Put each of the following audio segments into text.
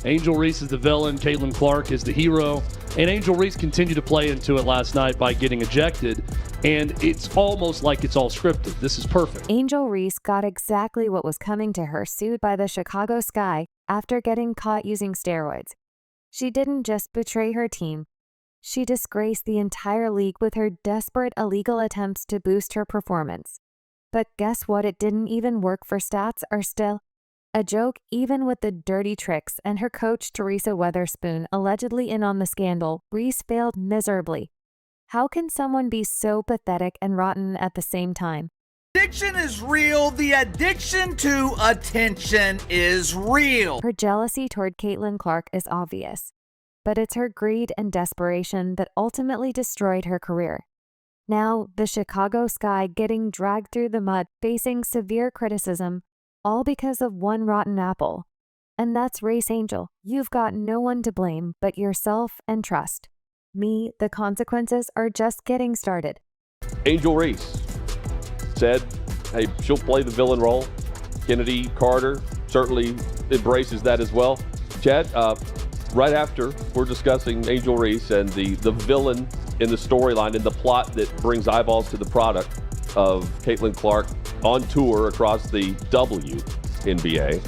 Angel Reese is the villain, Caitlyn Clark is the hero, and Angel Reese continued to play into it last night by getting ejected, and it's almost like it's all scripted. This is perfect. Angel Reese got exactly what was coming to her, sued by the Chicago Sky after getting caught using steroids. She didn't just betray her team, she disgraced the entire league with her desperate illegal attempts to boost her performance. But guess what? It didn't even work, for stats are still a joke, even with the dirty tricks, and her coach Teresa Weatherspoon allegedly in on the scandal. Reese failed miserably. How can someone be so pathetic and rotten at the same time? Addiction is real. The addiction to attention is real. Her jealousy toward Caitlyn Clark is obvious, but it's her greed and desperation that ultimately destroyed her career. Now, the Chicago Sky getting dragged through the mud, facing severe criticism, all because of one rotten apple. And that's Race Angel. You've got no one to blame but yourself and trust me. The consequences are just getting started. Angel Reese said, hey, she'll play the villain role. Kennedy Carter certainly embraces that as well. Chad, right after we're discussing Angel Reese and the villain in the storyline and the plot that brings eyeballs to the product of Caitlyn Clark on tour across the WNBA.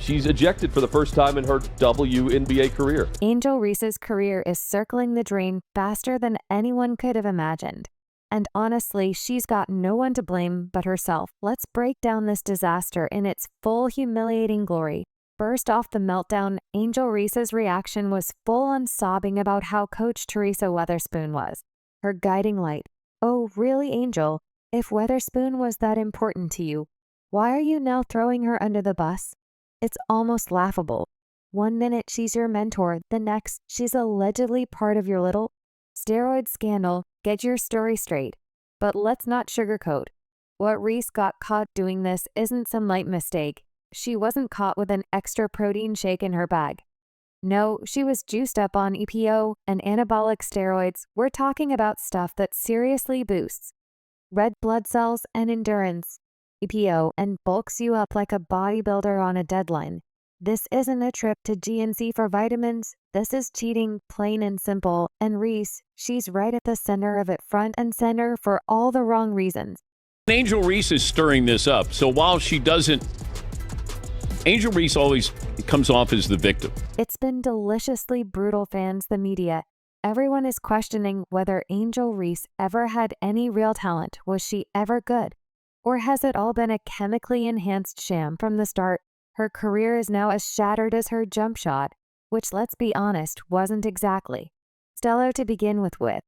She's ejected for the first time in her WNBA career. Angel Reese's career is circling the drain faster than anyone could have imagined. And honestly, she's got no one to blame but herself. Let's break down this disaster in its full humiliating glory. First off the meltdown, Angel Reese's reaction was full-on sobbing about how Coach Teresa Weatherspoon was her guiding light. Oh, really, Angel? If Weatherspoon was that important to you, why are you now throwing her under the bus? It's almost laughable. One minute she's your mentor, the next she's allegedly part of your little steroid scandal. Get your story straight. But let's not sugarcoat. What Reese got caught doing this isn't some light mistake. She wasn't caught with an extra protein shake in her bag. No, she was juiced up on EPO and anabolic steroids. We're talking about stuff that seriously boosts red blood cells and endurance, EPO, and bulks you up like a bodybuilder on a deadline. This isn't a trip to GNC for vitamins. This is cheating, plain and simple. And Reese, she's right at the center of it, front and center for all the wrong reasons. Angel Reese is stirring this up. So while she doesn't, Angel Reese always comes off as the victim. It's been deliciously brutal, fans, the media. Everyone is questioning whether Angel Reese ever had any real talent. Was she ever good? Or has it all been a chemically enhanced sham from the start? Her career is now as shattered as her jump shot, which, let's be honest, wasn't exactly stellar to begin with.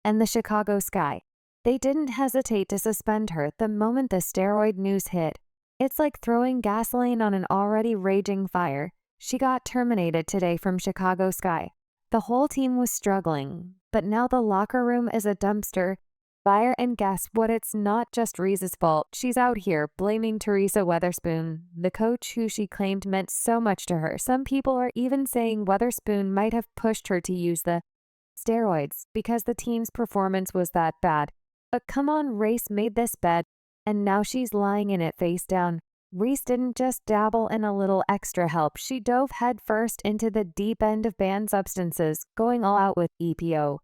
And the Chicago Sky, they didn't hesitate to suspend her the moment the steroid news hit. It's like throwing gasoline on an already raging fire. She got terminated today from Chicago Sky. The whole team was struggling, but now the locker room is a dumpster fire, and guess what? It's not just Reese's fault. She's out here blaming Teresa Weatherspoon, the coach who she claimed meant so much to her. Some people are even saying Weatherspoon might have pushed her to use the steroids because the team's performance was that bad. But come on, Reese made this bed, and now she's lying in it face down. Reese didn't just dabble in a little extra help. She dove headfirst into the deep end of banned substances, going all out with EPO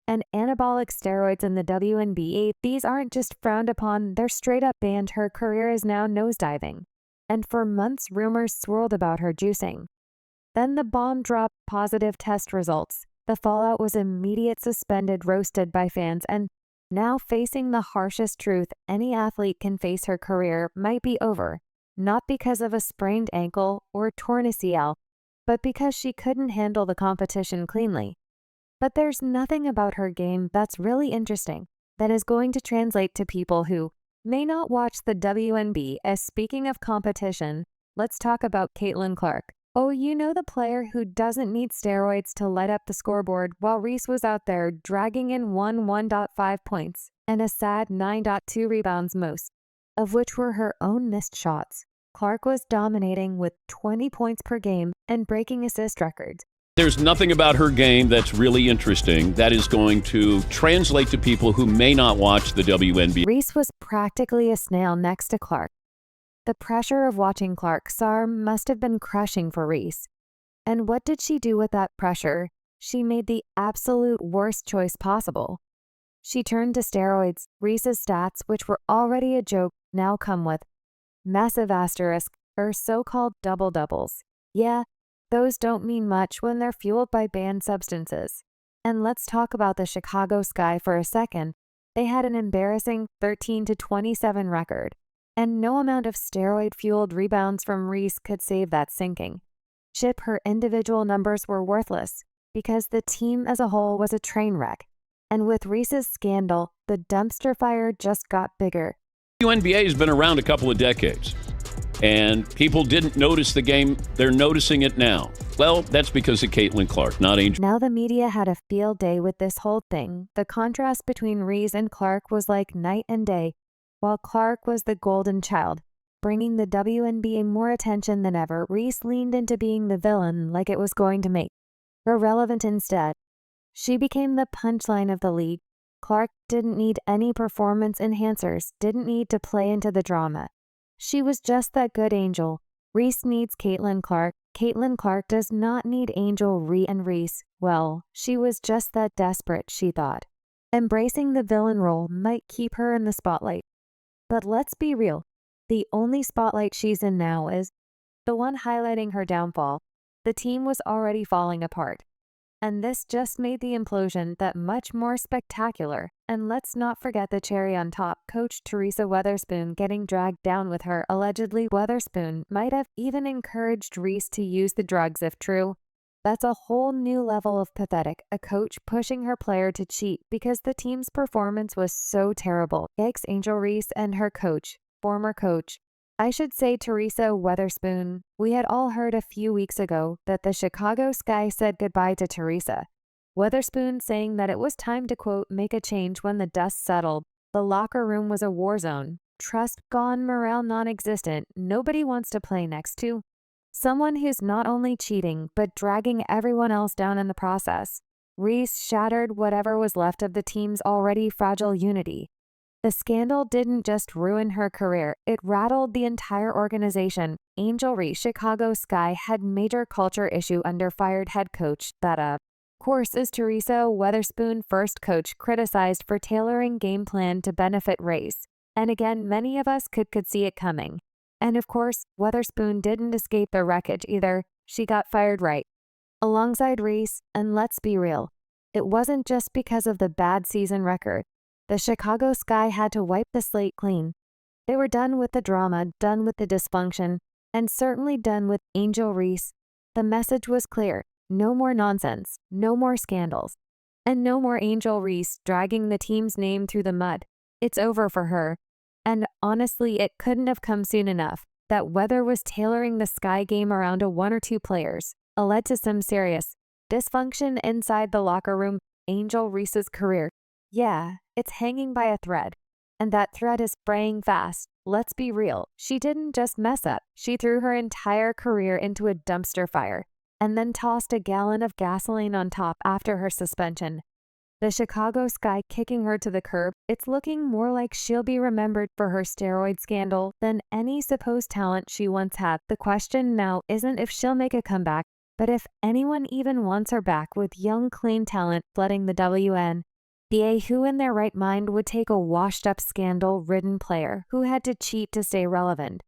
and anabolic steroids in the WNBA. These aren't just frowned upon, they're straight up banned. Her career is now nosediving. And for months, rumors swirled about her juicing. Then the bomb dropped, positive test results. The fallout was immediate, suspended, roasted by fans, and now facing the harshest truth any athlete can face. Her career might be over, not because of a sprained ankle or torn ACL, but because she couldn't handle the competition cleanly. But there's nothing about her game that's really interesting that is going to translate to people who may not watch the WNBA. As speaking of competition, let's talk about Caitlyn Clark. Oh, you know, the player who doesn't need steroids to light up the scoreboard, while Reese was out there dragging in 1.5 points and a sad 9.2 rebounds, most of which were her own missed shots. Clark was dominating with 20 points per game and breaking assist records. There's nothing about her game that's really interesting that is going to translate to people who may not watch the WNBA. Reese was practically a snail next to Clark. The pressure of watching Clark must have been crushing for Reese. And what did she do with that pressure? She made the absolute worst choice possible. She turned to steroids. Reese's stats, which were already a joke, now come with massive asterisk, or so-called double-doubles. Yeah, those don't mean much when they're fueled by banned substances. And let's talk about the Chicago Sky for a second. They had an embarrassing 13-27 record, and no amount of steroid-fueled rebounds from Reese could save that sinking. Chip, her individual numbers were worthless because the team as a whole was a train wreck. And with Reese's scandal, the dumpster fire just got bigger. WNBA has been around a couple of decades, and people didn't notice the game. They're noticing it now. Well, that's because of Caitlyn Clark, not Angel. Now the media had a field day with this whole thing. The contrast between Reese and Clark was like night and day, while Clark was the golden child, bringing the WNBA more attention than ever. Reese leaned into being the villain like it was going to make her relevant instead. She became the punchline of the league. Clark didn't need any performance enhancers, didn't need to play into the drama. She was just that good Angel. Reese needs Caitlyn Clark. Caitlyn Clark does not need Angel, and Reese. Well, she was just that desperate, she thought. Embracing the villain role might keep her in the spotlight. But let's be real. The only spotlight she's in now is the one highlighting her downfall. The team was already falling apart. And this just made the implosion that much more spectacular. And let's not forget the cherry on top, Coach Teresa Weatherspoon getting dragged down with her. Allegedly, Weatherspoon might have even encouraged Reese to use the drugs if true. That's a whole new level of pathetic, a coach pushing her player to cheat because the team's performance was so terrible. Yikes, Angel Reese and her coach, former coach. I should say Teresa Weatherspoon. We had all heard a few weeks ago that the Chicago Sky said goodbye to Teresa. Weatherspoon saying that it was time to, quote, make a change when the dust settled. The locker room was a war zone. Trust gone, morale non-existent. Nobody wants to play next to someone who's not only cheating, but dragging everyone else down in the process. Reese shattered whatever was left of the team's already fragile unity. The scandal didn't just ruin her career, it rattled the entire organization. Angel Reese, Chicago Sky, had major culture issue under fired head coach that, of course, is Teresa Weatherspoon, first coach criticized for tailoring game plan to benefit Reese. And again, many of us could see it coming. And of course, Weatherspoon didn't escape the wreckage either. She got fired right alongside Reese, and let's be real, it wasn't just because of the bad season record. The Chicago Sky had to wipe the slate clean. They were done with the drama, done with the dysfunction, and certainly done with Angel Reese. The message was clear. No more nonsense, no more scandals, and no more Angel Reese dragging the team's name through the mud. It's over for her. And honestly, it couldn't have come soon enough. That Weather was tailoring the Sky game around a one or two players led to some serious dysfunction inside the locker room. Angel Reese's career, yeah, it's hanging by a thread. And that thread is fraying fast. Let's be real. She didn't just mess up. She threw her entire career into a dumpster fire and then tossed a gallon of gasoline on top after her suspension. The Chicago Sky kicking her to the curb, it's looking more like she'll be remembered for her steroid scandal than any supposed talent she once had. The question now isn't if she'll make a comeback, but if anyone even wants her back with young, clean talent flooding the WNBA. Who in their right mind would take a washed-up, scandal-ridden player who had to cheat to stay relevant?